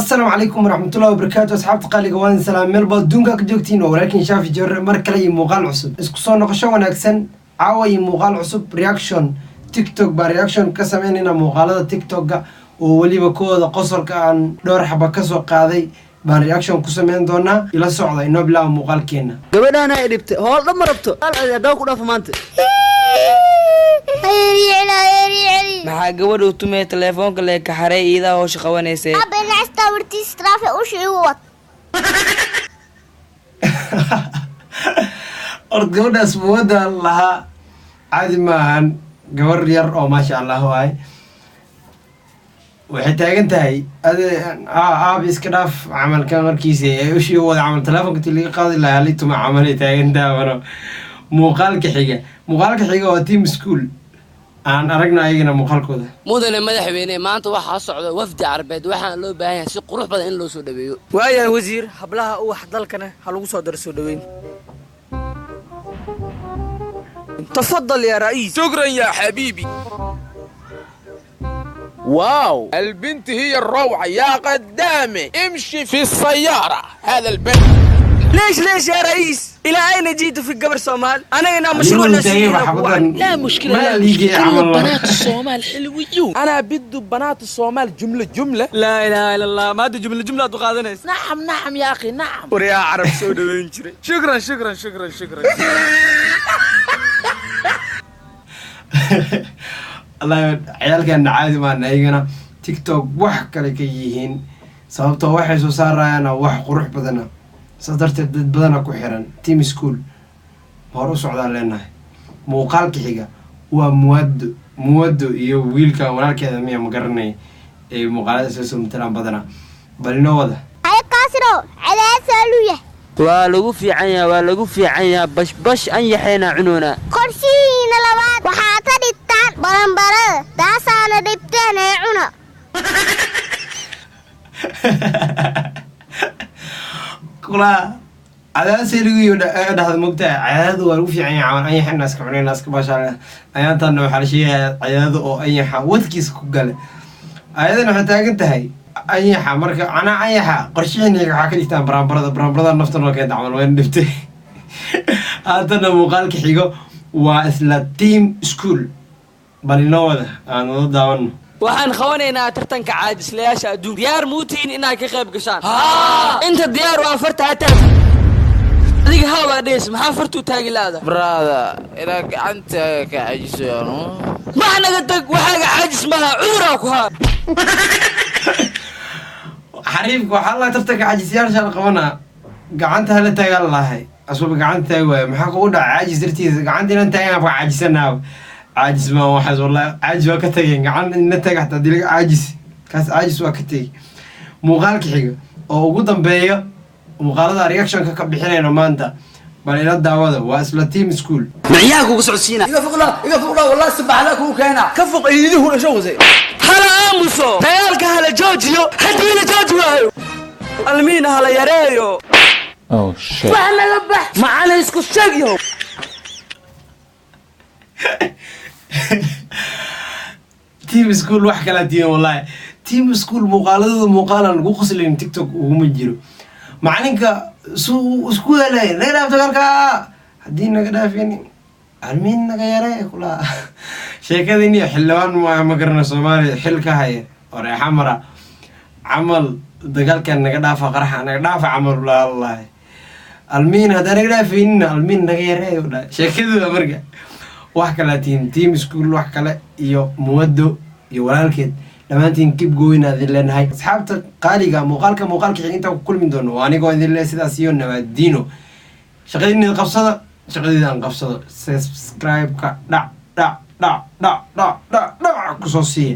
السلام عليكم ورحمة الله وبركاته. أصحاب تقالي قوان سلام ملبا دونك كجوكتين ولكن شافي جر مركلي مقال عصب اسكسون نقشة وناكسن عاوي مقال عصب رياكشن تيك توك برياكشن كسميننا مقالة تيك توك وولي بكو قصر كان دور حبا كسو قاضي بان رياكشن كسمين دونا إلى السعودة إنه بلا مقال كينا قبل أنا إدبت هو لما ربطه قال داو كنا فهمت maxaa gabadhu tumay telefoonka le ka xaray ida oo shaqawanaysa abeen astawarti straafe u sheewad gabadhaas mooda lahaa caadi maahan gabar yar oo maasha allah waay waxay taagan tahay aab iska dhaaf camalkan markiisa ay u sheewad camal telefoonka laga qaadi lahaa lituma camal ay taagan tahay muuqaalka xiga waa team school aan aragna ayagana muuqaalkooda mudane madaxweyne maanta waxa socda wafdi Arbeed waxaan loo baahan yahay si qurux badan in loo soo dhaweeyo waayahay wasiir hablaha wax dalkana ha lagu soo darso dhaweyn تفضل يا رئيس. شكرا يا حبيبي. واو البنت هي الروعة يا قدامي امشي في السيارة هذا البنت. ليش يا رئيس؟ إلى أين جيت في قبر الصومال؟ أنا هنا مشروع نسيج. لا مشكلة بنات الصومال حلوين. أنا بدو بنات الصومال جملة. لا إله إلا الله ما دي جملة تقاضنيس. نعم يا أخي نعم. وريا عرب سود وينشري. شكرا. الله عيالكنا عادي ما نيجينا تيك توك وح كله كيهين sababtoo waxay soo saarayaan wax qurux badan sadarteed dad badan ku xiran team school hor u socdaan leenahay muuqaalka xiga waa muwado iyo wiilka walaalkeeda miya ma garanay ee muuqaalada soo matalan badana bal inoo wada ay kaasiro cadaasaaluya waa lagu fiican yahay bash an yaxayna cununa qorshiina labaad waxa ka dhigtaan baranbarada taasaana dhibteen ee cuna kula cadaasay lagu yidhaahdo mogtaa cadaadu waa lagu fiican yahay camal anyaxa naaska cunay naaska baashaa ayaantan waxa la sheegayaa cadaadu oo anyaxa wadkiisa ku gale ayadana waxa taagan tahay anyaxa marka anyaxa qorsheynayga waxa ka dhigtaan baranbarada nafta loo keenay camal waan dhibtay haddana muuqaalka xigo waa isla team school bal inoo wada aan wada daawano waxaan qabanaynaa tartanka caadislayaasha adduunka diyaar muutiin inaad ka qayb gashaan inta diyaar waa farta hataa adiga hawaa dhees maxaa fartu taagi laada brother ila gacanta ka cajiso ma naga tag waxaaga caajis maaha cuduraa ku haa xariifku waxaa la tartanka caajisyaasha la qabanaa gacanta hala taagan lahay asoo gacanta taag waay maxaa kugu dhaca caajis dartiisa gacanta inaan taagan afka caajisanaa عاجز ما واحد والله عاجز وكتجين عن نتاج حتى دلك عاجز كاس عاجز وكتجي مقالك حاجة أو قدام بيا ومقالة رياكشن كبحنا ما أنت بل إلى الدعوة واسل تيم سكول معياك وقصع سينا إذا فوق الله والله سبح لك وكينا كفق إيديه ولا شو زي هلا أمسو تيالك هلا جوجيو هدينا جوجيو المين هلا يريو Oh shit. فهم لبح معنا يسكو الشقيو تيم سكول wax kala diin wallahi team school muuqaalan ugu qosleen TikTok ugu majiro macalinka isku helay leeyahay aftalka hadii naga dhaafin almin naga yaray kula sheekadini xilwan ma garana Soomaali xilka haya oo xamara amal dagaalkan naga dhaafa qaraxa naga dhaafa amal wallahi almin hada naga dhaafin almin naga yaray sheekadu marka wax kala team school wax kale iyo muwado iyo walaalkeed dhamaantiin keep going adin leenahay asxaabta qaaliga muuqaalka xiginta ku kulmin doono anigoo idin leeyahay sidaas iyo nabadino shaqadiina qabsado subscribe ka dhac ku soo siiya